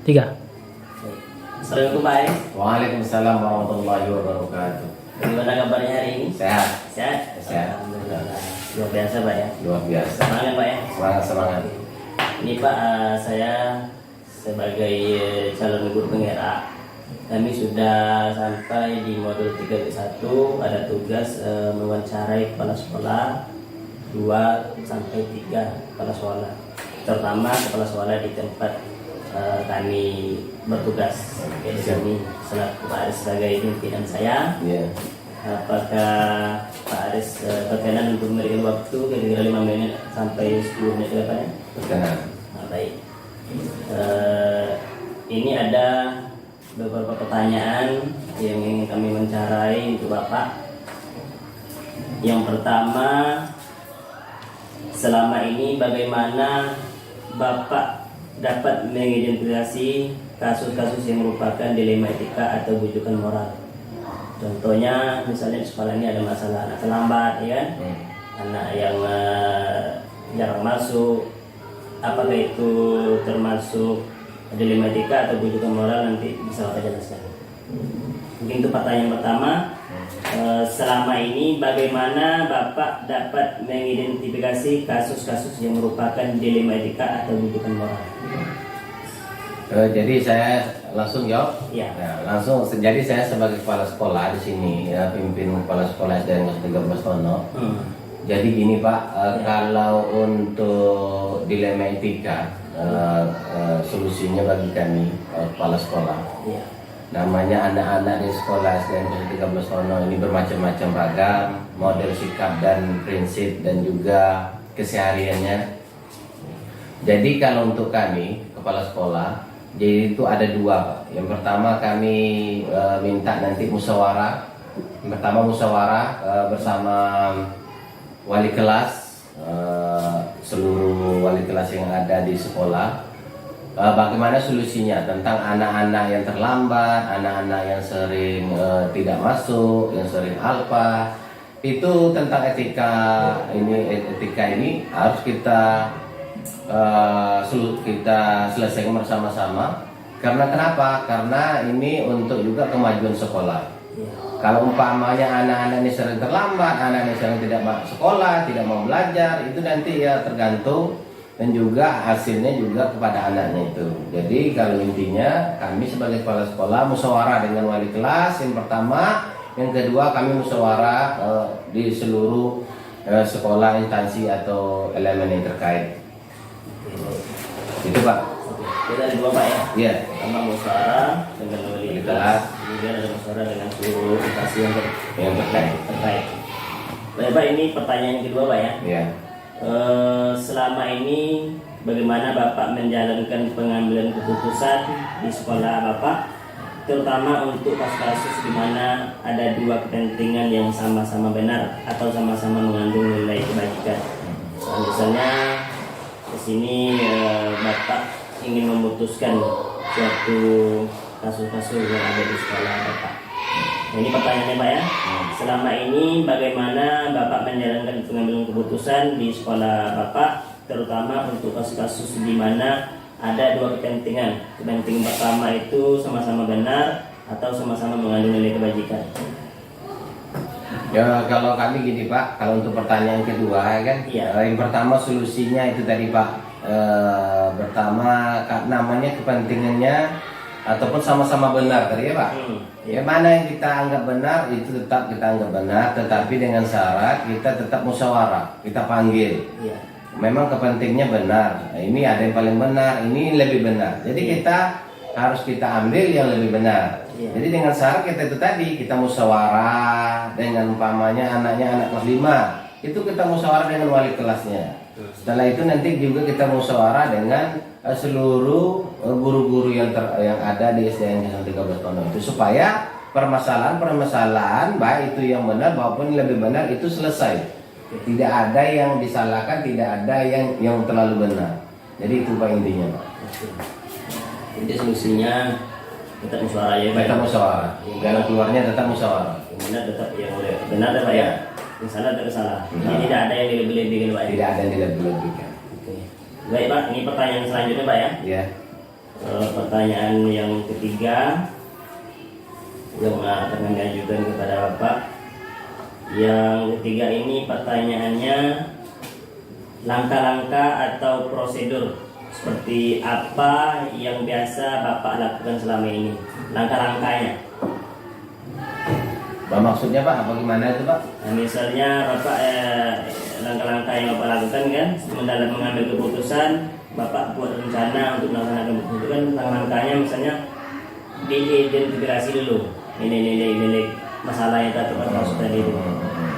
Tiga. Assalamualaikum Pak Aris. Waalaikumsalam warahmatullahi wabarakatuh. Bagaimana kabarnya hari ini? Sehat, Sehat? Sehat. Alhamdulillah. Luar biasa Pak ya. luar biasa. Semangat Pak ya. Semangat. Ini Pak, saya sebagai calon guru penggerak, kami sudah sampai di modul 3.1. Ada tugas mewawancarai kepala sekolah 2 sampai 3 kepala sekolah, terutama kepala sekolah di tempat kami bertugas. Di sini selaku Pak Aris sebagai pimpinan saya. Iya. Apakah Pak Aris berkenan untuk memberikan waktu kira-kira 5 menit sampai 10 menit ke depannya? Berkenan. Baik. Ini ada beberapa pertanyaan yang ingin kami wawancarai untuk Bapak. Yang pertama, selama ini bagaimana Bapak dapat mengidentifikasi kasus-kasus yang merupakan dilema etika atau bujukan moral? Contohnya, misalnya di sekolah ini ada masalah anak terlambat, ya kan? Anak yang jarang masuk. Apakah itu termasuk dilema etika atau bujukan moral? Nanti bisa Bapak jelaskan. Mungkin itu pertanyaan pertama. Selama ini bagaimana Bapak dapat mengidentifikasi kasus-kasus yang merupakan dilema etika atau bujukan moral? Jadi saya langsung jawab. Ya. Nah, langsung. Jadi saya sebagai kepala sekolah di sini, ya, pimpin kepala sekolah SDN 13 Tono. Jadi gini Pak, kalau untuk dilema etika, solusinya bagi kami kepala sekolah. Ya. Namanya anak-anak di sekolah SDN 13 Tono ini bermacam-macam ragam, model sikap dan prinsip dan juga kesehariannya. Jadi kalau untuk kami kepala sekolah, jadi itu ada 2 Pak. Yang pertama kami minta nanti musyawarah. Yang pertama musyawarah bersama wali kelas, seluruh wali kelas yang ada di sekolah. Bagaimana solusinya tentang anak-anak yang terlambat, anak-anak yang sering tidak masuk, yang sering alpa. Itu tentang etika ini harus kita selesaikan bersama-sama. Karena kenapa? Karena ini untuk juga kemajuan sekolah. Kalau umpamanya anak-anak ini sering terlambat, anak-anak ini sering tidak masuk sekolah, tidak mau belajar, itu nanti ya tergantung dan juga hasilnya juga kepada anaknya itu. Jadi kalau intinya kami sebagai kepala sekolah musyawarah dengan wali kelas yang pertama, yang kedua kami musyawarah di seluruh sekolah, instansi atau elemen yang terkait. Itu Pak. Kita ada 2 Pak ya. Iya. Pertama musyawarah dengan wali kelas, kemudian ada musyawarah dengan seluruh instansi yang terkait. Baik Pak, ini pertanyaan yang kedua Pak ya. Iya. Selama ini bagaimana Bapak menjalankan pengambilan keputusan di sekolah Bapak, terutama untuk kasus-kasus di mana ada 2 kepentingan yang sama-sama benar atau sama-sama mengandung nilai kebajikan. Misalnya di sini Bapak ingin memutuskan suatu kasus-kasus yang ada di sekolah Bapak. Nah, ini pertanyaannya Pak ya. Selama ini bagaimana Bapak menjalankan pengambilan keputusan di sekolah Bapak, terutama untuk kasus-kasus di mana ada 2 kepentingan. Kepentingan pertama itu sama-sama benar atau sama-sama mengandung nilai kebajikan. Ya kalau kami gini Pak, kalau untuk pertanyaan kedua kan, Iya. Yang pertama solusinya itu tadi Pak. Pertama namanya kepentingannya ataupun sama-sama benar tadi ya Pak. Ya mana yang kita anggap benar itu tetap kita anggap benar, tetapi dengan syarat kita tetap musyawarah, kita panggil. Iya. Memang kepentingnya benar. Nah, ini ada yang paling benar, ini lebih benar. Jadi kita harus kita ambil yang lebih benar. Iya. Jadi dengan syarat kita itu tadi kita musyawarah dengan umpamanya anaknya anak kelas 5, itu kita musyawarah dengan wali kelasnya. Setelah itu nanti juga kita musyawarah dengan seluruh guru-guru yang ada di SDN 13 Tono itu supaya permasalahan baik itu yang benar maupun lebih benar itu selesai. Tidak ada yang disalahkan, tidak ada yang terlalu benar. Jadi itu Pak intinya Pak. Jadi solusinya tetap musyawarah ya Pak. Tetap musyawarah. Jalan keluarnya tetap musyawarah. Yang benar tetap yang benar ya Pak ya. Yang salah tetap salah. Jadi tidak ada yang dilebih-lebihkan Pak. Tidak ada yang dilebih-lebihkan. Oke. Baik Pak, ini pertanyaan selanjutnya Pak ya. Iya. Pertanyaan yang ketiga yang akan kami ajukan kepada Bapak. Yang ketiga ini pertanyaannya, langkah-langkah atau prosedur seperti apa yang biasa Bapak lakukan selama ini? Langkah-langkahnya. Maksudnya Pak, apa gimana itu Pak? Nah, misalnya Bapak langkah-langkah yang Bapak lakukan kan dalam mengambil keputusan, Bapak buat rencana untuk melaksanakan keputusan, langkah-langkahnya misalnya diidentifikasi dulu nilai-nilai masalah yang tadi Bapak maksud tadi itu.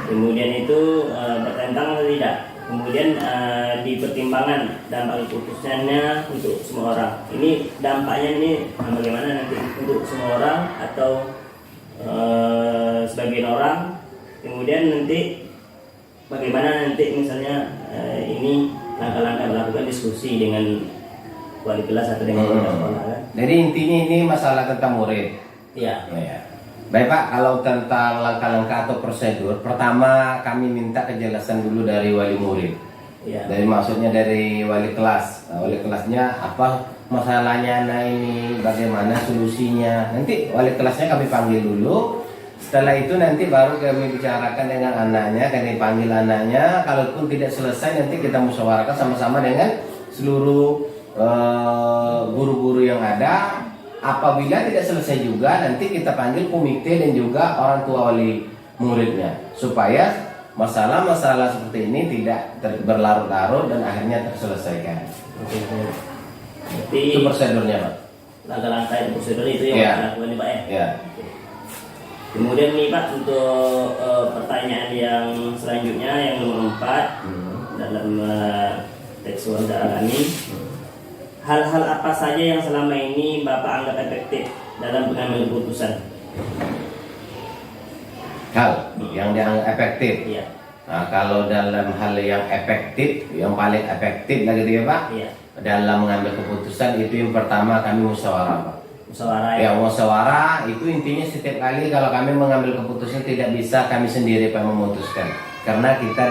Kemudian itu bertentang atau tidak. Kemudian di pertimbangan dampak keputusannya untuk semua orang. Ini dampaknya ini bagaimana nanti untuk semua orang atau sebagian orang. Kemudian nanti bagaimana nanti misalnya ini langkah-langkah melakukan diskusi dengan wali kelas atau dengan sekolah kan? Jadi intinya ini masalah tentang murid. Iya. Ya. Baik Pak, kalau tentang langkah-langkah atau prosedur, pertama kami minta kejelasan dulu dari wali murid. Iya. Dari maksudnya dari wali kelas. Nah, wali kelasnya apa masalahnya anak ini, bagaimana solusinya. Nanti wali kelasnya kami panggil dulu. Setelah itu nanti baru kami bicarakan dengan anaknya, kami panggil anaknya. Kalaupun tidak selesai nanti kita musyawarahkan sama-sama dengan seluruh guru-guru yang ada. Apabila tidak selesai juga nanti kita panggil komite dan juga orang tua wali muridnya supaya masalah-masalah seperti ini tidak berlarut-larut dan akhirnya terselesaikan. Oke. Jadi Itu prosedurnya Pak. langkah-langkah dan prosedur itu yang Iya. Bapak lakukan nih Pak ya. Ya. Kemudian nih Pak untuk pertanyaan yang selanjutnya yang nomor 4 dalam teks wawancara kami. Hal-hal apa saja yang selama ini Bapak anggap efektif dalam pengambilan keputusan? Hal yang dianggap efektif. Iya. Nah, kalau dalam hal yang efektif, yang paling efektif lagi gitu ya Pak. Iya. Dalam mengambil keputusan itu yang pertama kami musyawarah Pak. Musyawarah Ya musyawarah itu intinya setiap kali kalau kami mengambil keputusan tidak bisa kami sendiri Pak memutuskan. Karena kita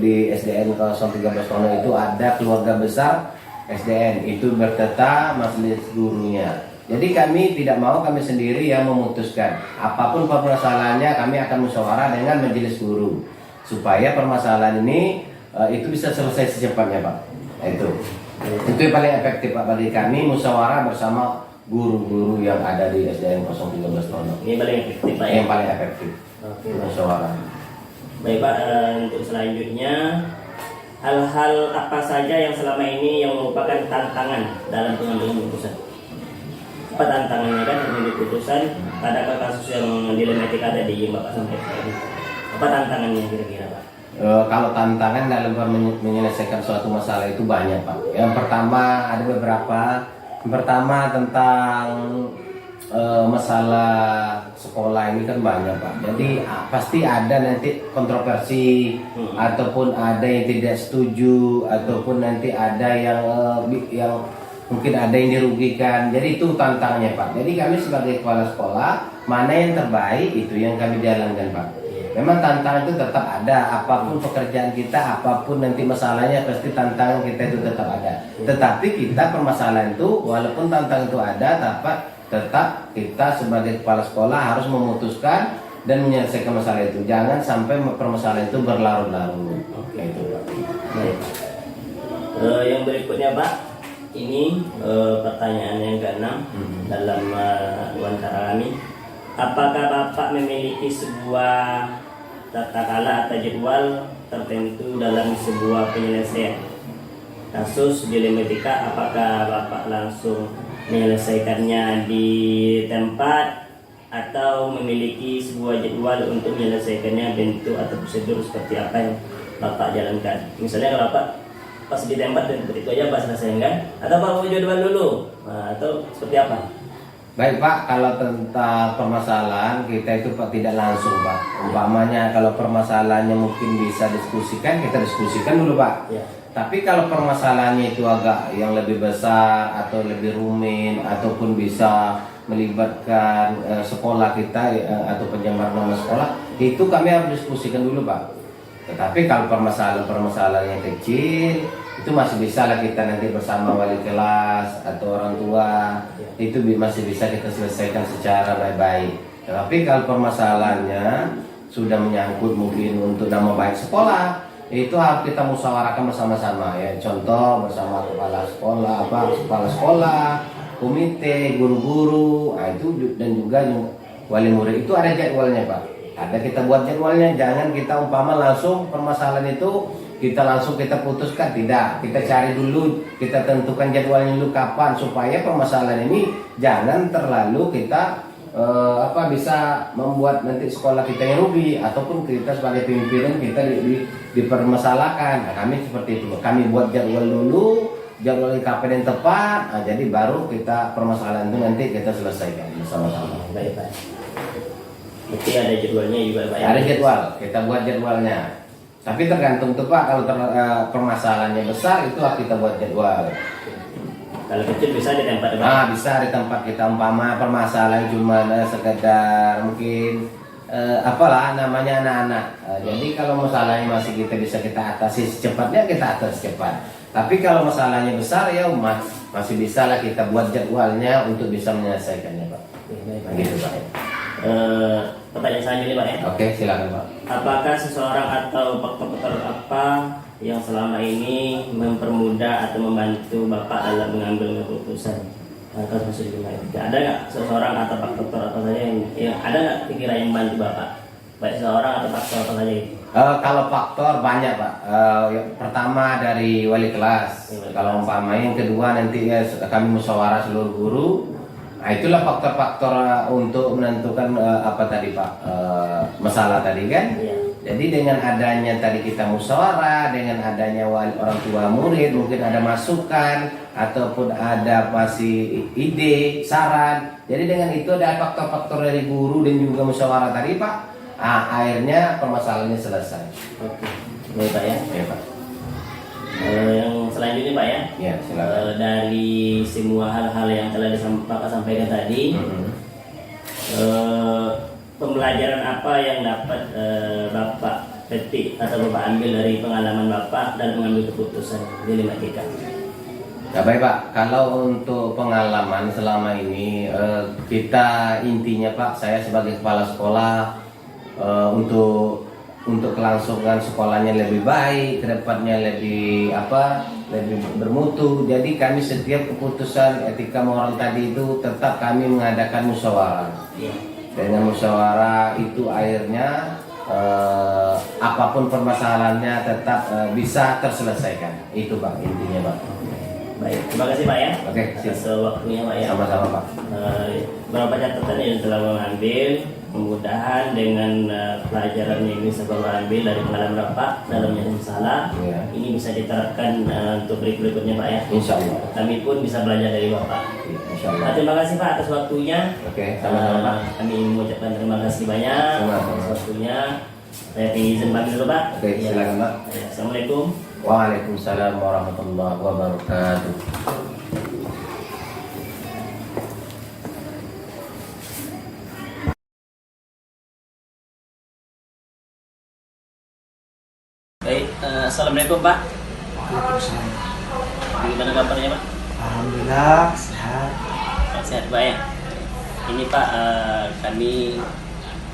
di SDN 013 Tono itu ada keluarga besar SDN itu berserta majelis gurunya. Jadi kami tidak mau kami sendiri yang memutuskan. Apapun permasalahannya kami akan musyawarah dengan majelis guru supaya permasalahan ini itu bisa selesai secepatnya Pak. Itu yang paling efektif Pak bagi kami, musyawarah bersama guru-guru yang ada di SDN 013 Tono. Ini paling efektif Pak ya. Yang paling efektif. Oke. Musyawarah. Baik Pak, untuk selanjutnya hal-hal apa saja yang selama ini yang merupakan tantangan dalam pengambilan keputusan? Apa tantangannya kan mengambil keputusan? Adakah kasus yang dilematika tadi yang Bapak sampaikan tadi? Apa tantangannya kira-kira Pak? Kalau tantangan dalam menyelesaikan suatu masalah itu banyak Pak. Yang pertama ada beberapa. Yang pertama tentang masalah sekolah ini kan banyak Pak. Jadi pasti ada nanti kontroversi ataupun ada yang tidak setuju ataupun nanti ada yang mungkin ada yang dirugikan. Jadi itu tantangannya Pak. Jadi kami sebagai kepala sekolah mana yang terbaik itu yang kami jalankan Pak. Memang tantangan itu tetap ada, apapun pekerjaan kita, apapun nanti masalahnya pasti tantangan kita itu tetap ada. Tetapi kita permasalahan itu walaupun tantangan itu ada, tetap kita sebagai kepala sekolah harus memutuskan dan menyelesaikan masalah itu. Jangan sampai permasalahan itu berlarut-larut. Oke itu Pak. Baik. Yang berikutnya Pak, ini pertanyaan yang ke-6 dalam wawancara kami. Apakah Bapak memiliki sebuah tata cara atau jadwal tertentu dalam sebuah penyelesaian kasus dilematika? Apakah Bapak langsung menyelesaikannya di tempat atau memiliki sebuah jadwal untuk menyelesaikannya, bentuk atau prosedur seperti apa yang Bapak jalankan? Misalnya kalau Bapak pas di tempat dan begitu aja Bapak selesaikan, atau Bapak mau jadwal dulu, atau seperti apa? Baik Pak, kalau tentang permasalahan kita itu Pak tidak langsung Pak. Umpamanya kalau permasalahannya mungkin bisa diskusikan, kita diskusikan dulu Pak. Ya. Tapi kalau permasalahannya itu agak yang lebih besar atau lebih rumit ataupun bisa melibatkan sekolah kita atau pencemaran nama sekolah, itu kami harus diskusikan dulu Pak. Tetapi kalau permasalahan yang kecil itu masih bisa lah kita nanti bersama wali kelas atau orang tua, itu masih bisa kita selesaikan secara baik-baik. Tapi kalau permasalahannya sudah menyangkut mungkin untuk nama baik sekolah, itu harus kita musyawarahkan bersama-sama ya. Contoh bersama kepala sekolah, komite, guru-guru, itu dan juga wali murid, itu ada jadwalnya Pak. Ada kita buat jadwalnya, jangan kita umpama langsung permasalahan itu kita langsung kita putuskan, tidak. Kita cari dulu, kita tentukan jadwalnya dulu kapan, supaya permasalahan ini jangan terlalu kita bisa membuat nanti sekolah kita yang rugi, ataupun kita sebagai pimpinan kita dipermasalahkan. Nah, kami seperti itu, kami buat jadwal dulu, jadwal kapan yang tepat, jadi baru kita permasalahan itu nanti kita selesaikan bersama-sama. Baik Pak. Berarti ada jadwalnya juga Pak? Ada jadwal, kita buat jadwalnya. Tapi tergantung tuh Pak, kalau permasalahannya besar itu kita buat jadwal. Kalau kecil bisa di tempat Pak? Bisa di tempat kita, umpama permasalahan cuma sekedar mungkin apalah namanya anak-anak. Jadi kalau masalahnya masih bisa kita atasi secepatnya, kita atasi cepat. Tapi kalau masalahnya besar ya masih bisa lah kita buat jadwalnya untuk bisa menyelesaikannya Pak. Gitu Pak. Pertanyaan selanjutnya Pak ya. Oke, silakan Pak. Apakah seseorang atau faktor apa yang selama ini mempermudah atau membantu Bapak dalam mengambil keputusan? Atau ada nggak seseorang atau faktor apa saja yang ada nggak pikiran yang membantu Bapak? Baik seseorang atau faktor apa saja itu? Kalau faktor banyak Pak. Yang pertama dari wali kelas. Kalau umpama yang kedua nanti ya kami musyawarah seluruh guru. Nah, itulah faktor-faktor untuk menentukan apa tadi Pak, masalah tadi kan. Jadi dengan adanya tadi kita musyawarah, dengan adanya orang tua murid, mungkin ada masukan ataupun ada masih ide, saran. Jadi dengan itu ada faktor-faktor dari guru dan juga musyawarah tadi Pak, akhirnya permasalahannya selesai. Oke, baik Pak ya. Ya Pak. Yang selanjutnya Pak ya. Ya, silakan. Dari semua hal-hal yang telah Bapak sampaikan tadi, pembelajaran apa yang dapat Bapak petik atau Bapak ambil dari pengalaman Bapak dan mengambil keputusan di 5 TK? Ya baik Pak, kalau untuk pengalaman selama ini kita intinya Pak, saya sebagai kepala sekolah untuk kelangsungan sekolahnya lebih baik, kedepannya lebih bermutu. Jadi kami setiap keputusan etika moral tadi itu tetap kami mengadakan musyawarah. Dengan musyawarah itu akhirnya apapun permasalahannya tetap bisa terselesaikan. Itu Pak intinya Pak. Baik, terima kasih Pak ya. Oke, atas waktunya Pak ya. Sama-sama Pak. Beberapa catatan yang telah mengambil, mudah-mudahan dengan pelajaran yang bisa Bapak ambil dari pengalaman Bapak dalam yang salah, ini bisa diterapkan untuk berikutnya Pak ya. Insya Allah. Kami pun bisa belajar dari Bapak. Insya Allah. Terima kasih Pak atas waktunya. Oke, sama-sama Pak. Kami mengucapkan terima kasih banyak atas waktunya. Saya ingin izin pamit dulu Pak. Oke, silakan Pak. Assalamualaikum. Waalaikumsalam warahmatullahi wabarakatuh. Baik, assalamualaikum Pak. Waalaikumsalam. Gimana kabarnya Pak? Alhamdulillah sehat. Sehat Pak ya. Ini Pak, kami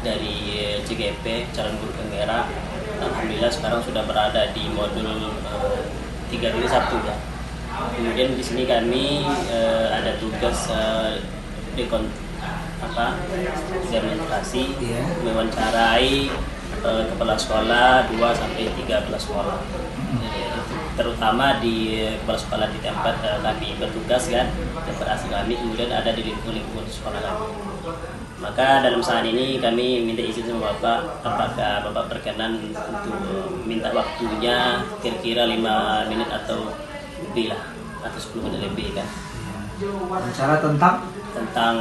dari CGP calon guru penggerak, alhamdulillah sekarang sudah berada di modul 3-1 ya. Kemudian di sini kami ada tugas demonstrasi, mewawancarai kepala sekolah 2-3 kepala sekolah. Terutama di kepala sekolah di tempat kami bertugas kan, tempat asal kami, kemudian ada di lingkungan sekolah kami. Maka dalam saat ini kami minta izin sama Bapak, apakah Bapak berkenan untuk minta waktunya kira-kira 5 menit atau lebih lah, atau 10 menit lebih kan. Bicara tentang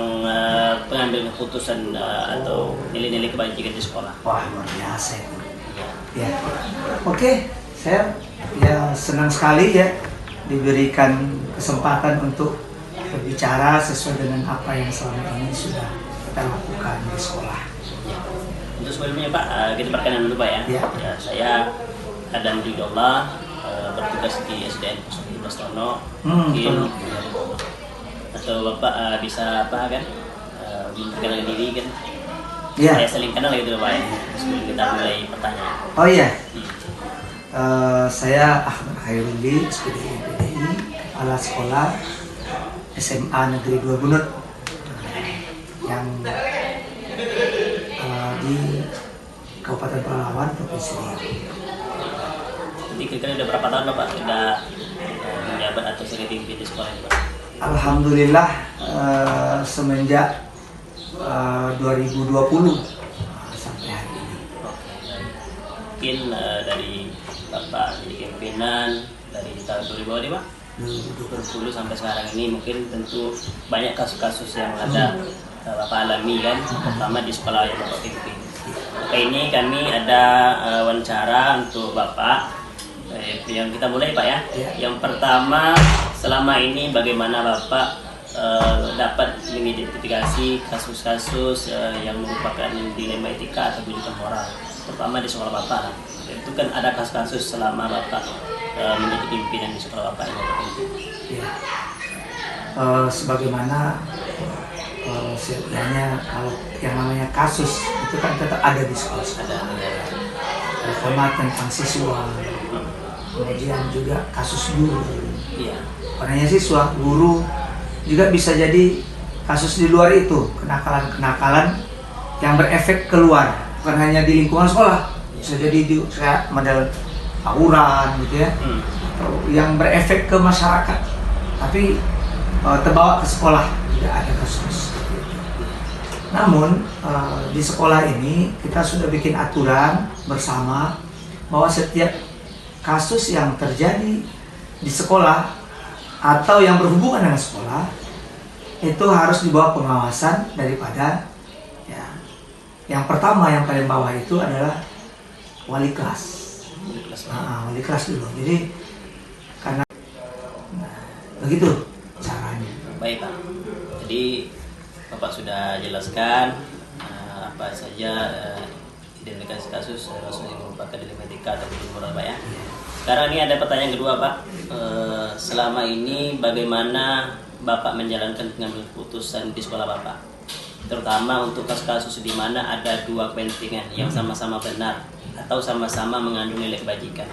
pengambilan keputusan atau nilai-nilai kebajikan di sekolah. wah luar biasa itu. Ya. Oke, saya senang sekali ya diberikan kesempatan untuk berbicara sesuai dengan apa yang selama ini sudah kita lakukan di sekolah. Ya. Untuk sebelumnya Pak, kita perkenalan dulu Pak ya. Ya. Saya Adam Ridullah, bertugas di SDN 17 Tono, betul. mungkin atau Bapak bisa apa kan memperkenalkan diri kan, Iya. saya saling kenal gitu Pak ya, sebelum kita mulai pertanyaan. Oh iya. Saya Ahmad Khairulli, SPDI PDI, Kepala Sekolah SMA Negeri 2 Bunut yang di Kabupaten Pelalawan, Provinsi Riau. Jadi kira-kira udah berapa tahun Bapak sudah menjabat atau sering pimpin di sekolah ini Pak? Alhamdulillah semenjak 2020 sampai hari ini. Mungkin dari Bapak jadi pimpinan dari tahun 2000 nih Pak? 2020 sampai sekarang ini mungkin tentu banyak kasus-kasus yang ada Bapak alami kan, terutama di sekolah yang Bapak pimpin. Oke, ini kami ada wawancara untuk Bapak. Yang kita mulai Pak ya. Yang pertama, selama ini bagaimana Bapak dapat mengidentifikasi kasus-kasus yang merupakan dilema etika atau bujukan moral, terutama di sekolah Bapak. Itu kan ada kasus-kasus selama Bapak menjadi pimpinan di sekolah Bapak ini. Ya. Sebagaimana sebenarnya kalau yang namanya kasus itu kan tetap ada di sekolah-sekolah. Terutama tentang siswa, kemudian juga kasus guru. Iya. Bukan hanya siswa, guru juga bisa jadi kasus di luar itu, kenakalan-kenakalan yang berefek keluar, bukan hanya di lingkungan sekolah, bisa jadi di kayak model tawuran gitu ya, atau yang berefek ke masyarakat, tapi terbawa ke sekolah tidak ada kasus. Namun di sekolah ini kita sudah bikin aturan bersama bahwa setiap kasus yang terjadi di sekolah atau yang berhubungan dengan sekolah itu harus dibawa pengawasan daripada ya, yang pertama yang paling bawah itu adalah wali kelas. Wali kelas dulu. Jadi karena begitu caranya. Baik Pak. Jadi Bapak sudah jelaskan apa saja identifikasi kasus yang merupakan dilema etika atau bujukan moral Pak ya. Sekarang ini ada pertanyaan kedua Pak. Selama ini bagaimana Bapak menjalankan pengambilan keputusan di sekolah Bapak? Terutama untuk kasus-kasus di mana ada dua kepentingan yang sama-sama benar atau sama-sama mengandung nilai kebajikan.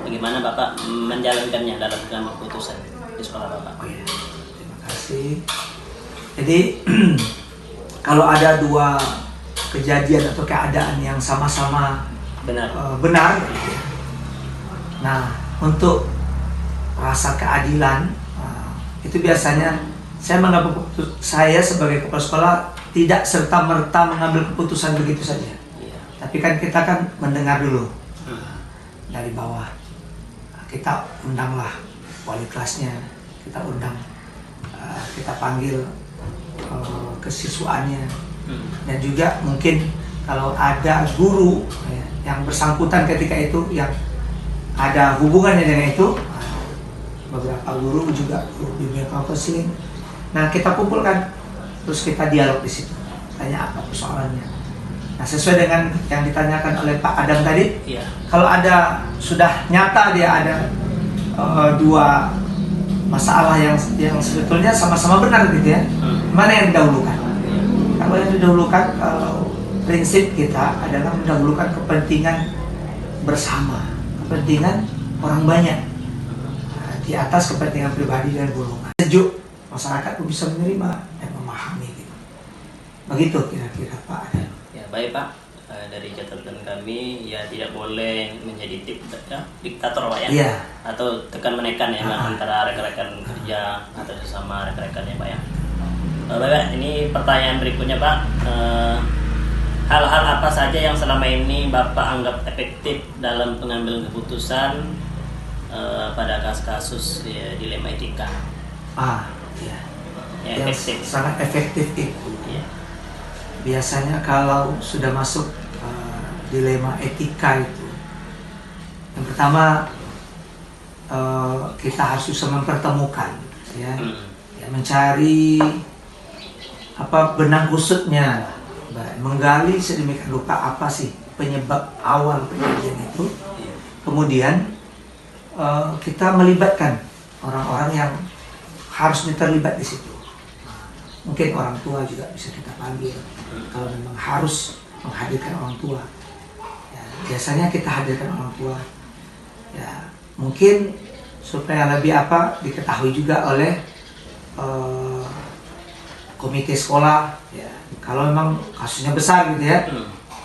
Bagaimana Bapak menjalankannya dalam pengambilan keputusan di sekolah Bapak? Oh ya, terima kasih. Jadi kalau ada dua kejadian atau keadaan yang sama-sama benar, nah untuk rasa keadilan itu biasanya saya sebagai kepala sekolah tidak serta-merta mengambil keputusan begitu saja. Tapi kan kita kan mendengar dulu dari bawah. Kita undanglah wali kelasnya, kita undang, kita panggil kesiswaannya, dan juga mungkin kalau ada guru yang bersangkutan ketika itu yang ada hubungannya dengan itu, beberapa guru juga bimbingan counseling. Nah kita kumpulkan, terus kita dialog di situ, tanya apa persoalannya. Nah sesuai dengan yang ditanyakan oleh Pak Adam tadi, kalau ada sudah nyata dia ada dua masalah yang sebetulnya sama-sama benar gitu ya, mana yang didahulukan? Kalau yang didahulukan, prinsip kita adalah mendahulukan kepentingan bersama, kepentingan orang banyak di atas kepentingan pribadi dan golongan. Sejuk, masyarakat pun bisa menerima dan memahami gitu. Begitu kira-kira Pak Adam. Ya baik Pak, dari catatan kami ya tidak boleh menjadi diktator Pak ya, atau tekan menekan ya antara rekan-rekan kerja atau sesama rekan-rekannya Pak ya. Baik, ini pertanyaan berikutnya Pak. Hal-hal apa saja yang selama ini Bapak anggap efektif dalam pengambilan keputusan pada kasus-kasus dilema etika? Yang sangat efektif itu biasanya kalau sudah masuk dilema etika itu, yang pertama kita harus bisa mempertemukan ya, mencari benang kusutnya, menggali sedemikian rupa apa sih penyebab awal kejadian itu, kemudian kita melibatkan orang-orang yang harusnya terlibat di situ. Mungkin orang tua juga bisa kita panggil kalau memang harus menghadirkan orang tua. Ya, biasanya kita hadirkan orang tua. Ya, mungkin supaya lebih diketahui juga oleh komite sekolah. Ya, kalau memang kasusnya besar gitu ya.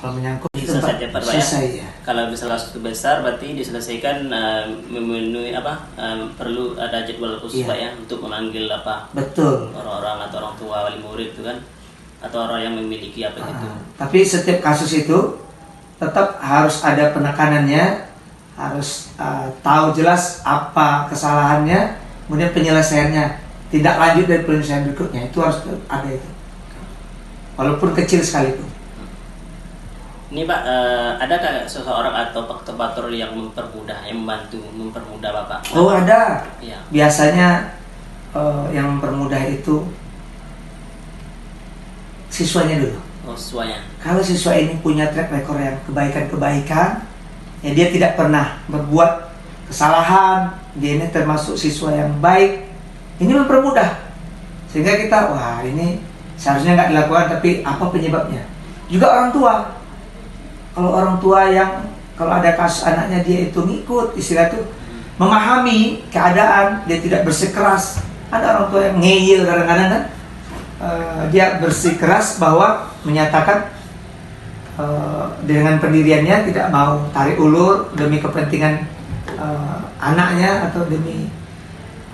Kalau menyangkut Bisa saja Pak ya. selesai ya. Kalau misalnya itu besar berarti diselesaikan memenuhi perlu ada jadwal khusus Iya. Pak ya untuk memanggil Betul. orang-orang atau orang tua wali murid itu kan atau orang yang memiliki gitu. Tapi setiap kasus itu tetap harus ada penekanannya, harus tahu jelas apa kesalahannya, kemudian penyelesaiannya, tindak lanjut dari penyelesaian berikutnya itu harus ada itu, walaupun kecil sekalipun. Ini Pak, adakah seseorang atau faktor-faktor yang mempermudah Bapak? Oh ada, Iya. biasanya yang mempermudah itu siswanya dulu. Oh, sesuainya. Kalau siswa ini punya track record yang kebaikan-kebaikan, ya dia tidak pernah berbuat kesalahan, dia ini termasuk siswa yang baik, ini mempermudah. Sehingga kita, wah ini seharusnya nggak dilakukan, tapi apa penyebabnya? Juga orang tua. Kalau orang tua yang, kalau ada kasus anaknya dia itu ngikut, istilah itu memahami keadaan, dia tidak bersikeras. Ada orang tua yang ngeyel kadang-kadang kan, dia bersikeras bahwa menyatakan dengan pendiriannya tidak mau tarik ulur demi kepentingan anaknya atau demi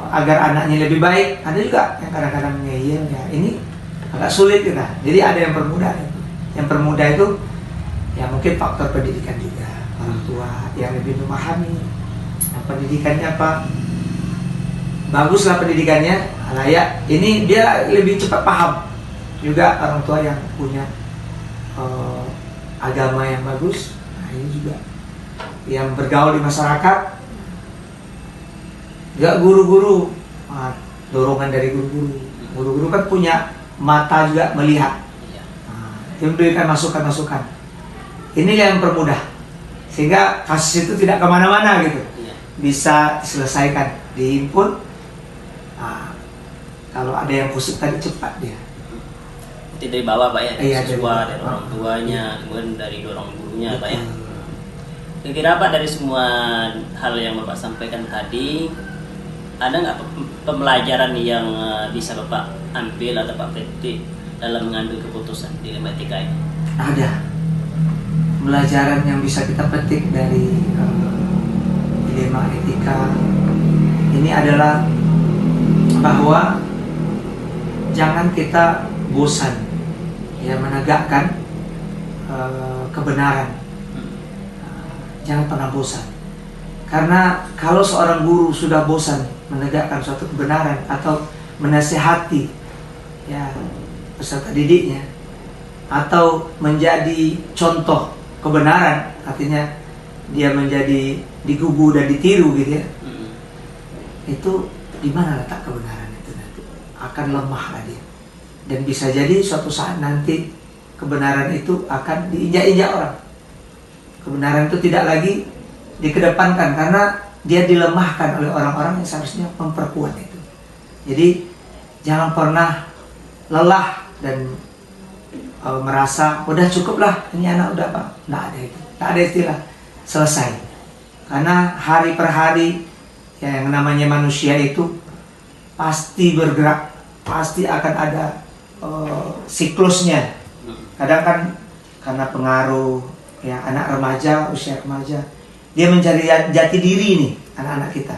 agar anaknya lebih baik. Ada juga yang kadang-kadang ngeyel, ya ini agak sulit kita. Jadi ada yang permudah. Yang permudah itu ya mungkin faktor pendidikan juga, orang tua yang lebih memahami pendidikannya baguslah pendidikannya, layak, ini dia lebih cepat paham. Juga orang tua yang punya agama yang bagus, nah ini juga yang bergaul di masyarakat. Juga guru-guru, dorongan dari guru-guru kan punya mata juga melihat, dia memberikan masukan-masukan. Ini yang mempermudah, sehingga kasus itu tidak kemana-mana gitu, bisa diselesaikan, dihimpun. Nah, kalau ada yang kusut tadi cepat dia. Itu dari bawah Pak ya, dari Iya, siswa, dari dari bawah. orang tuanya, kemudian dari dorong gurunya Pak ya. Kira-kira Pak, dari semua hal yang Bapak sampaikan tadi, ada nggak pembelajaran yang bisa Bapak ambil atau Pak petik dalam mengambil keputusan di Dilema Etika ini? Ada pelajaran yang bisa kita petik dari dilema etika ini adalah bahwa jangan kita bosan ya menegakkan kebenaran. Jangan pernah bosan, karena kalau seorang guru sudah bosan menegakkan suatu kebenaran atau menasihati ya peserta didiknya, atau menjadi contoh kebenaran, artinya dia menjadi digugu dan ditiru gitu ya, itu di mana letak kebenaran itu nanti akan lemah dia, dan bisa jadi suatu saat nanti kebenaran itu akan diinjak-injak orang. Kebenaran itu tidak lagi dikedepankan karena dia dilemahkan oleh orang-orang yang seharusnya memperkuat itu. Jadi jangan pernah lelah dan merasa udah cukup lah, ini anak udah apa, nggak ada itu, nggak ada istilah selesai. Karena hari per hari ya, yang namanya manusia itu pasti bergerak, pasti akan ada siklusnya. Kadang kan karena pengaruh ya anak remaja, usia remaja, dia mencari jati diri nih anak-anak kita.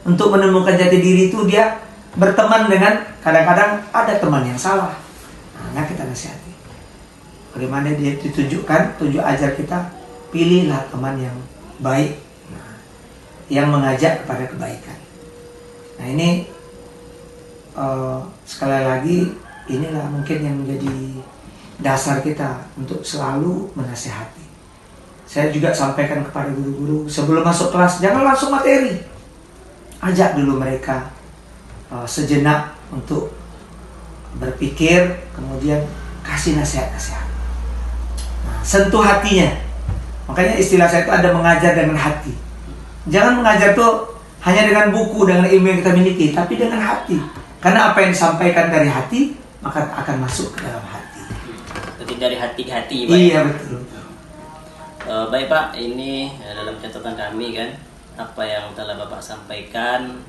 Untuk menemukan jati diri itu dia berteman dengan, kadang-kadang ada teman yang salah, nah kita nasihati. Bagaimana dia ditunjukkan, tunjuk ajar kita, pilihlah teman yang baik, yang mengajak kepada kebaikan. Nah ini sekali lagi inilah mungkin yang menjadi dasar kita untuk selalu menasihati. Saya juga sampaikan kepada guru-guru sebelum masuk kelas, jangan langsung materi, ajak dulu mereka sejenak untuk berpikir, kemudian kasih nasihat-nasihat. Sentuh hatinya. Makanya istilah saya itu ada mengajar dengan hati. Jangan mengajar tuh hanya dengan buku, dengan ilmu yang kita miliki, tapi dengan hati. Karena apa yang disampaikan dari hati, maka akan masuk ke dalam hati. Jadi dari hati ke hati, Pak. Iya, betul. Baik Pak, ini dalam catatan kami kan, apa yang telah Bapak sampaikan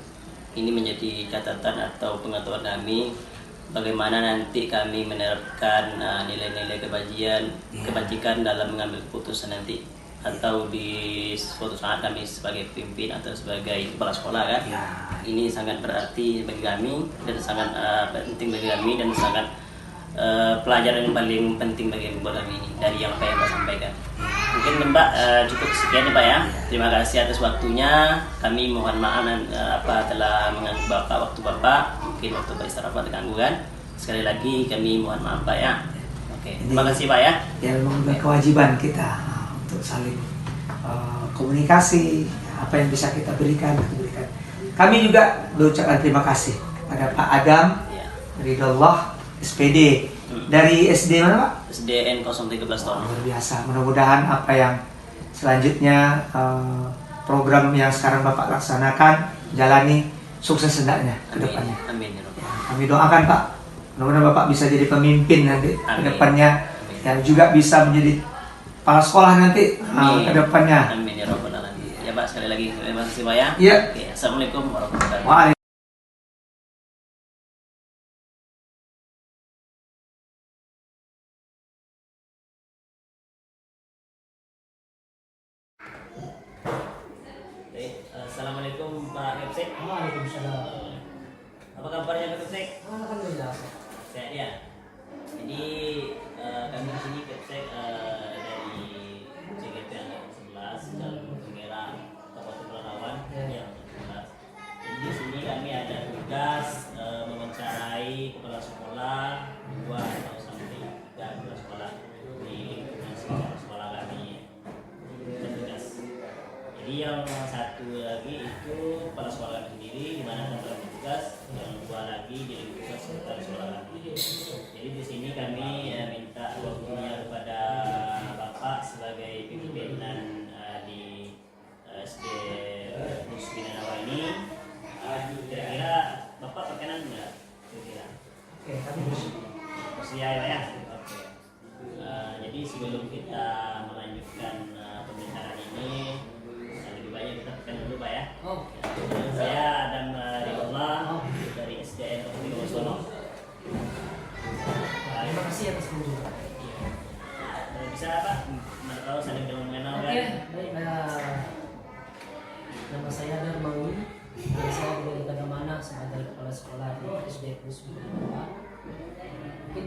ini menjadi catatan atau pengetahuan kami bagaimana nanti kami menerapkan nilai-nilai kebajikan dalam mengambil keputusan nanti, atau di suatu saat kami sebagai pemimpin atau sebagai kepala sekolah kan. Ya. Ini sangat berarti bagi kami dan sangat penting bagi kami dan sangat pelajaran yang paling penting bagi kami ini dari yang apa yang Pak sampaikan. Mungkin Mbak cukup sekian ya Pak ya. Terima kasih atas waktunya. Kami mohon maaf telah mengganggu Bapak waktu Bapak. Mungkin waktu Pak istirahat terganggu kan. Sekali lagi kami mohon maaf Pak ya. Oke. Terima kasih Pak ya. Ya, memang kewajiban kita untuk saling komunikasi, apa yang bisa kita berikan. Kami juga berucapkan terima kasih kepada Pak Adam Ya. Ridullah SPD dari SD mana Pak? SDN 013 tahun. Luar biasa. Mudah-mudahan apa yang selanjutnya program yang sekarang Bapak laksanakan jalani sukses hendaknya ke depannya. Amin ya Rabbal. Kami doakan Pak, mudah-mudahan Bapak bisa jadi pemimpin nanti ke Amin. depannya, Amin. dan juga bisa menjadi kepala sekolah nanti Amin. ke depannya. Amin ya Rabbal alamin. Ya Pak, sekali lagi terima kasih Pak ya. Iya. Oke, Assalamualaikum warahmatullahi wabarakatuh. Waalaikumsalam. Assalamualaikum Pak Kepsek. Waalaikumsalam. Apa kabarnya Pak Kepsek? Alhamdulillah. Sehat ya. Jadi kami di sini Kepsek dari CGP Angkatan 11 Jalan Merah Kabupaten Pelalawan yang 11. Jadi di sini kami ada tugas mewawancarai kepala sekolah 2 atau sampai 3 kepala sekolah di lingkungan sekolah kami bertugas. Jadi yang satu lagi itu kepala sekolah kami sendiri, di mana kami bertugas, yang 2 lagi di lingkungan sekitar sekolah kami. Jadi di sini kami minta waktunya kepada Bapak sebagai pimpinan di SD Musbina Nawa ini. Kira-kira Bapak perkenan nggak? Kira-kira? Oke, kami Bersedia ya, Pak ya? Oke. Jadi sebelum kita melanjutkan pembicaraan ini, lebih banyak kita perkenan dulu Pak ya. Oh, Saya Adam Ridullah dari SDN Kota Solo. terima kasih atas kunjungan. Bisa Pak? Tahu saling kenal mengenal Oke, kan? baik. Nama saya Darmawi. Saya diberikan amanah sebagai kepala sekolah di SD Musbina Nawa. Mungkin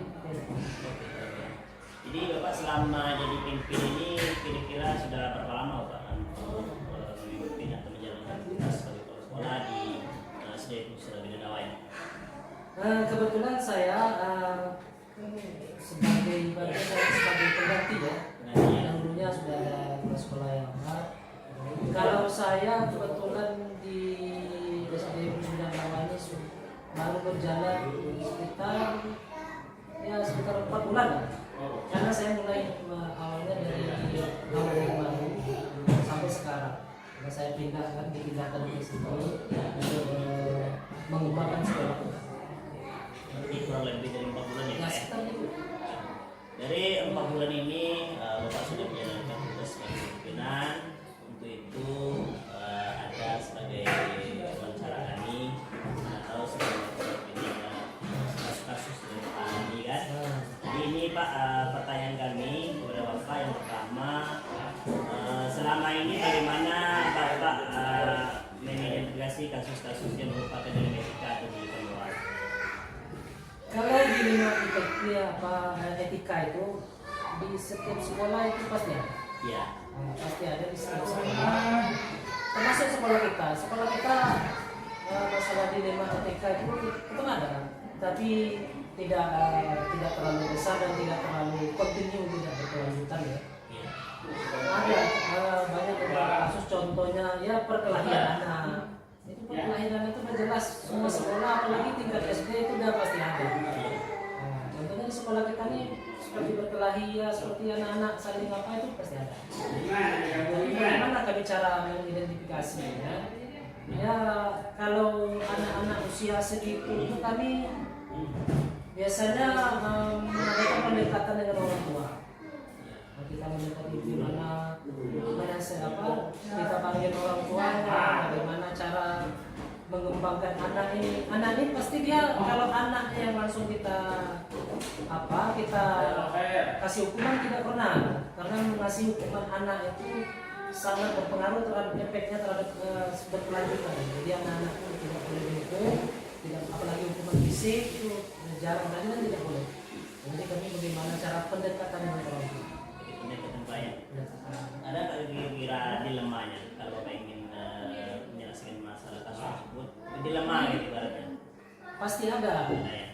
Jadi Bapak selama jadi pimpin ini kira-kira sudah berapa lama Pak untuk memimpin atau menjalankan tugas sebagai kepala sekolah di SD Musbina Nawa ini? kebetulan saya sebagai pengganti ya. Yang dulunya sudah ada kepala sekolah yang lama. Kalau saya kebetulan di SD Musbina Nawa ini baru berjalan sekitar 4 bulan lah. Karena saya mulai awalnya dari tahun yang baru sampai sekarang. Karena saya dipindahkan ke situ untuk mengembangkan sekolah. Jadi kurang lebih dari 4 bulan ya Ya Pak ya? sekitar itu. Dari 4 bulan ini Bapak sudah menjalankan tugas sebagai pimpinan. Untuk itu ada sebagai wawancara kami atau sebagai kasus-kasus yang terjadi kan. Jadi ini Pak, pertanyaan kami kepada Bapak yang pertama, selama ini bagaimana Bapak mengidentifikasi kasus-kasus yang merupakan etika atau di luar? Kalau di lima etika itu di setiap sekolah itu pasti ada. Iya. Pasti ada di setiap sekolah. Termasuk sekolah kita. Sekolah kita masalah dilema etika itu ada, tapi tidak terlalu besar dan tidak terlalu kontinu, tidak berkelanjutan ya. Iya. Ada banyak beberapa kasus, contohnya ya perkelahian anak. Itu perkelahian itu udah jelas semua sekolah, apalagi tingkat SD itu udah pasti ada. Nah, contohnya di sekolah kita nih seperti berkelahi ya, seperti anak-anak saling apa itu pasti ada. Jadi bagaimana kami cara mengidentifikasinya? Ya kalau anak-anak usia segitu itu kami biasanya mengadakan pendekatan dengan orang tua. Kita mendekati gimana kita panggil orang tuanya, bagaimana cara mengembangkan anak ini. Anak ini pasti dia kalau anak yang langsung kita kasih hukuman tidak pernah, karena mengasih hukuman anak itu sangat berpengaruh terhadap efeknya terhadap berkelanjutan. Jadi anak-anak pun tidak boleh dihukum, tidak apalagi hukuman fisik itu jarang dan tidak boleh. Jadi kami bagaimana cara pendekatan dengan orang tua. Pendekatan baik. Ada kira-kira dilemanya kalau ingin menjelaskan masalah kasus tersebut? Dilema gitu ibaratnya. Pasti ada. Ada ya.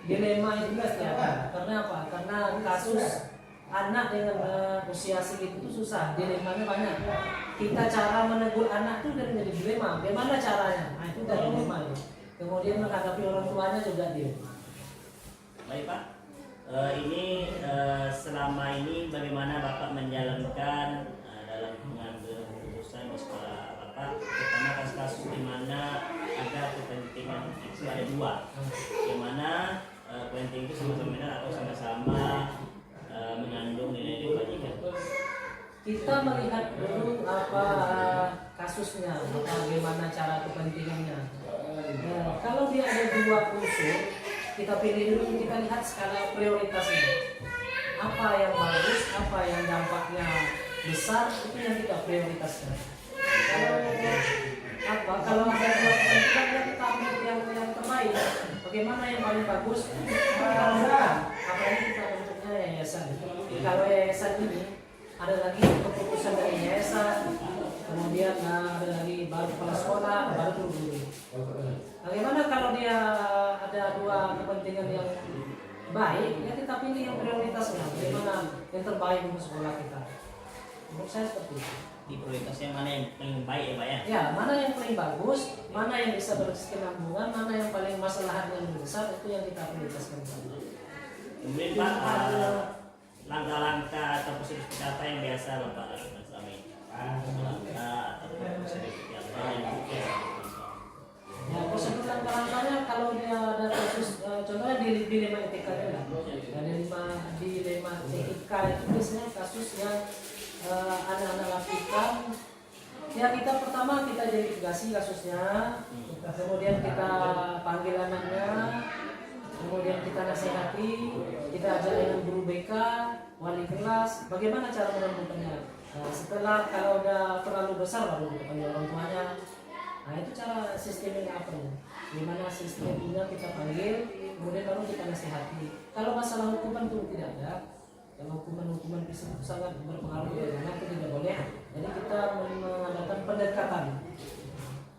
Dilema itu pasti ada. Karena apa? Karena kasus anak dengan usia segitu itu susah. Dilemanya banyak. Kita cara menegur anak itu dari menjadi dilema. Bagaimana caranya? Nah itu dari dilema itu. Kemudian menghadapi orang tuanya juga dilema. Baik Pak. Ini selama ini bagaimana Bapak menjalankan dalam mengambil keputusan di sekolah Bapak, terutama kasus-kasus di mana ada kepentingan itu ada dua, di mana kepentingan itu sama-sama benar atau sama-sama mengandung nilai kebajikan. Kita melihat dulu apa kasusnya, bagaimana cara kepentingannya. Nah, kalau dia ada dua unsur, kita pilih dulu, kita lihat skala prioritasnya. Apa yang bagus, apa yang dampaknya besar, itu yang kita prioritaskan. Kalau ada dua kepentingan, kita ambil yang terbaik. Bagaimana yang paling bagus? Apalagi kita bentuknya yayasan. Kalau yayasan ini ada lagi keputusan dari yayasan, kemudian ada lagi baru kepala sekolah, baru guru. Bagaimana kalau dia ada dua kepentingan yang baik, ya kita pilih yang prioritasnya. Bagaimana yang terbaik untuk sekolah kita? Menurut saya seperti itu. Di prioritasnya mana yang paling baik ya Pak ya? Ya, mana yang paling bagus, mana yang bisa berkesinambungan, mana yang paling masalahnya lebih besar, itu yang kita prioritaskan. Kemudian Pak, langkah-langkah atau prosedur seperti apa yang biasa Bapak lakukan selama ini? Langkah atau prosedur seperti apa yang biasa? Ya, prosedur langkah-langkahnya kalau dia ada kasus, contohnya di dilema etika juga. Ya, dilema etika itu biasanya kasus yang anak-anak lakukan. Ya kita pertama kita identifikasi kasusnya, kemudian kita panggil anaknya, kemudian kita nasihati, kita ajak dengan guru BK, wali kelas, bagaimana cara menemukannya. Setelah kalau udah terlalu besar baru kita panggil orang tuanya. Nah itu cara sistemnya apa ya? Gimana sistemnya kita panggil, kemudian baru kita nasihati. Kalau masalah hukuman itu tidak ada. Kalau hukuman fisik itu sangat berpengaruh ya, karena itu tidak boleh. Jadi kita mengadakan pendekatan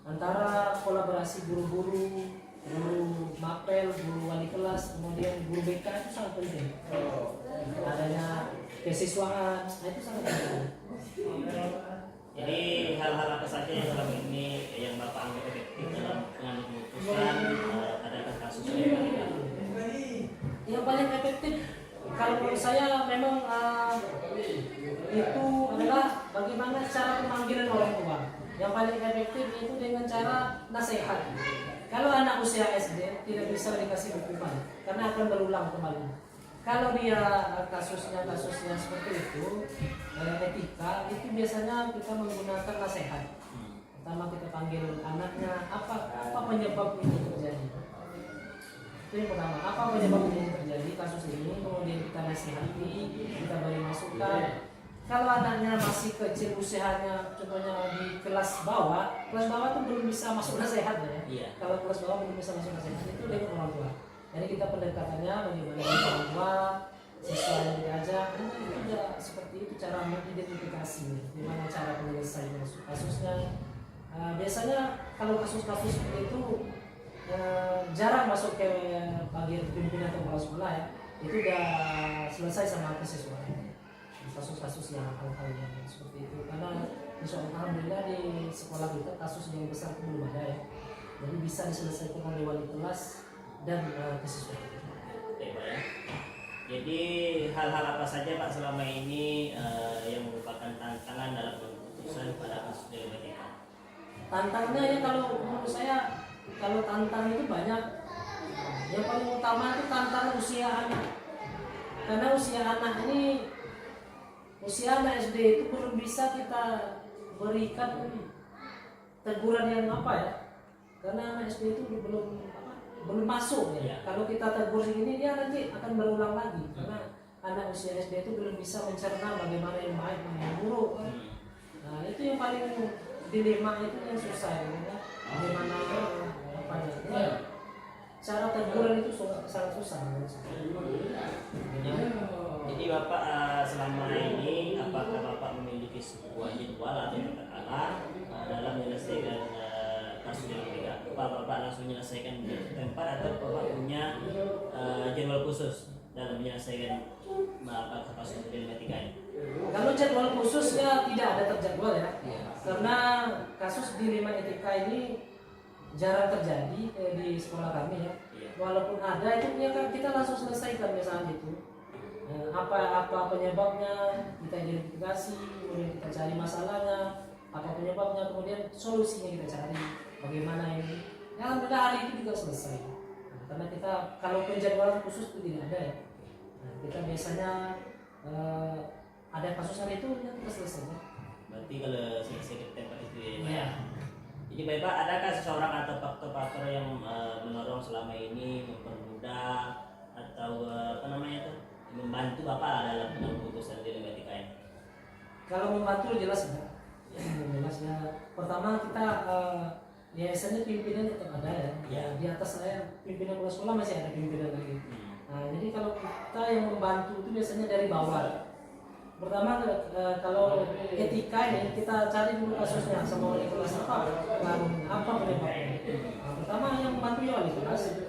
antara kolaborasi guru-guru, guru mapel, guru wali kelas, kemudian guru BK itu sangat penting. Adanya kesiswaan, nah itu sangat penting. Jadi hal-hal apa saja yang selama ini yang Bapak anggap efektif dalam mengambil keputusan ada kasus ini? Yang paling efektif kalau menurut saya memang itu adalah bagaimana cara pemanggilan orang tua. Yang paling efektif itu dengan cara nasihat. Kalau anak usia SD tidak bisa dikasih hukuman karena akan berulang kembali. Kalau dia kasusnya seperti itu, etika itu biasanya kita menggunakan nasihat. Pertama kita panggil anaknya, apa penyebab ini terjadi. Itu yang pertama, apa penyebab ini terjadi kasus ini, kemudian kita nasihati, kita beri masukan. Kalau anaknya masih kecil usianya, contohnya di kelas bawah itu belum bisa masuk nasihat ya. Iya. Kalau kelas bawah belum bisa masuk nasihat itu dengan orang tua. Jadi kita pendekatannya bagaimana dengan orang tua, siswa yang diajak, itu sudah seperti itu cara mengidentifikasi, gimana cara penyelesaian kasusnya. Biasanya kalau kasus-kasus seperti itu jarang masuk ke bagian pimpinan atau kepala sekolah ya, itu udah selesai sama siswa. Kasus-kasus yang hal-hal yang seperti itu, karena alhamdulillah di sekolah kita kasus yang besar itu belum ada ya, jadi bisa diselesaikan oleh wali kelas dan siswa. Oke, Pak ya. Jadi hal-hal apa saja Pak selama ini yang merupakan tantangan dalam keputusan pada kasus DLBK? Tantangannya ya kalau menurut saya, kalau tantangan itu banyak. Yang paling utama itu tantangan usia anak. Karena usia anak SD itu belum bisa kita berikan teguran yang apa ya? Karena anak SD itu belum masuk ya. Kalau kita tegur segini dia nanti akan berulang lagi. Karena anak usia SD itu belum bisa mencerna bagaimana yang baik dan yang buruk. Nah itu yang paling dilema itu yang susah ya. Bagaimana apa ya? Cara teguran itu sangat susah. Jadi Bapak selama ini apakah Bapak memiliki sebuah jadwal atau katakanlah dalam menyelesaikan kasus yang berbeda? Bapak langsung menyelesaikan di tempat atau Bapak punya jadwal khusus dalam menyelesaikan kasus dilematika ini? Kalau jadwal khususnya tidak ada terjadwal ya, karena kasus dilema etika ini jarang terjadi di sekolah kami ya. Walaupun ada itu ya kan kita langsung selesaikan misalnya itu. Apa penyebabnya kita identifikasi, kemudian kita cari masalahnya, apa penyebabnya, kemudian solusinya kita cari. Bagaimana ini? Ya alhamdulillah hari itu juga selesai. Karena kita kalau penjadwalan khusus itu tidak ada ya. Kita biasanya ada kasus hari itu ya kita selesai. Berarti kalau selesai ke tempat itu ya. Jadi Bapak, adakah seseorang atau faktor-faktor yang mendorong selama ini mempermudah atau membantu Bapak dalam keputusan dilematika ini? Kalau membantu jelas ya. Jelas ya. Pertama kita biasanya pimpinan tetap ada ya. Di atas saya pimpinan kepala sekolah masih ada pimpinan lagi. Nah, jadi kalau kita yang membantu itu biasanya dari bawah. Pertama kalau etika ini kita cari dulu kasusnya sama wali kelas apa penyebabnya. Nah, pertama yang membantu ya wali kelas.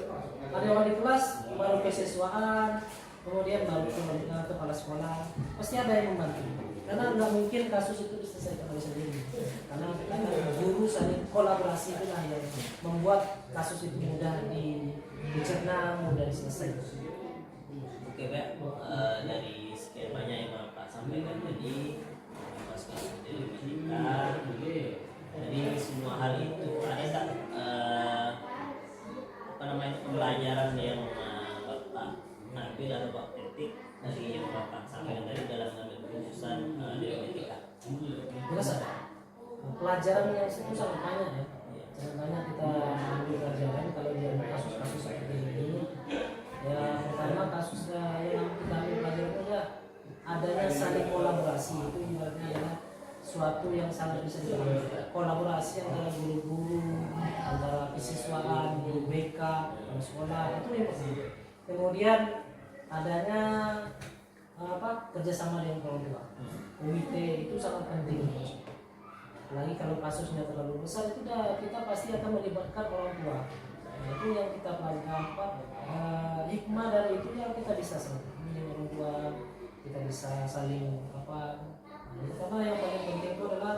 Ada wali kelas baru kesiswaan, kemudian baru kepala sekolah. Pasti ada yang membantu. Karena nggak mungkin kasus itu diselesaikan oleh sendiri. Karena guru saling kolaborasi itulah yang membuat kasus itu mudah dicerna, mudah diselesaikan. Oke Pak, dari sekian banyak yang Bapak sampaikan tadi atas kasus dilematika, jadi semua hal itu ada tak pembelajaran yang Bapak ambil atau Bapak petik dari yang Bapak sampaikan tadi dalam mengambil keputusan dilematika? Jelas ada. Pelajaran yang itu sangat banyak ya. Sangat banyak kita ambil pelajaran kalau dia kasus-kasus seperti ini. Ya pertama kasusnya yang kita ambil pelajaran itu ya adanya saling kolaborasi, itu ibaratnya adalah suatu yang sangat bisa dilakukan. Kolaborasi antara guru-guru, antara kesiswaan, guru BK, kepala sekolah itu yang pertama. Kemudian adanya kerjasama dengan orang tua. Komite itu sangat penting. Apalagi kalau kasusnya terlalu besar itu kita pasti akan melibatkan orang tua. Nah, itu yang kita pelajari hikmah dari itu yang kita bisa dengan orang tua, kita bisa saling karena yang paling penting itu adalah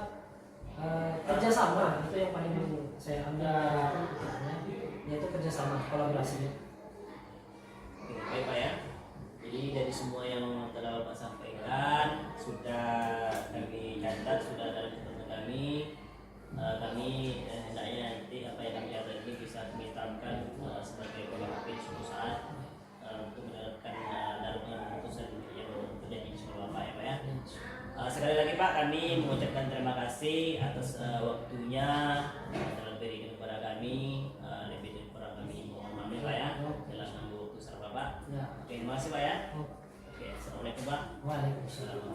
kerjasama, itu yang paling saya ambil yaitu kerjasama, kolaborasi. Oke, baik Pak ya. Jadi dari semua yang telah Bapak sampaikan sudah kami catat, sudah dalam catatan kami. Kami hendaknya nanti apa yang kami catat ini bisa kami tampilkan sebagai pemimpin suatu saat untuk menerapkan dalam keputusan yang terjadi di sekolah Bapak ya Pak ya. Sekali lagi Pak, kami mengucapkan terima kasih atas waktunya telah berikan kepada kami, lebih dari kurang kami mohon maaf Pak ya dalam mengambil keputusan Bapak. Oke, terima kasih Pak ya. Oke, assalamualaikum Pak. Waalaikumsalam.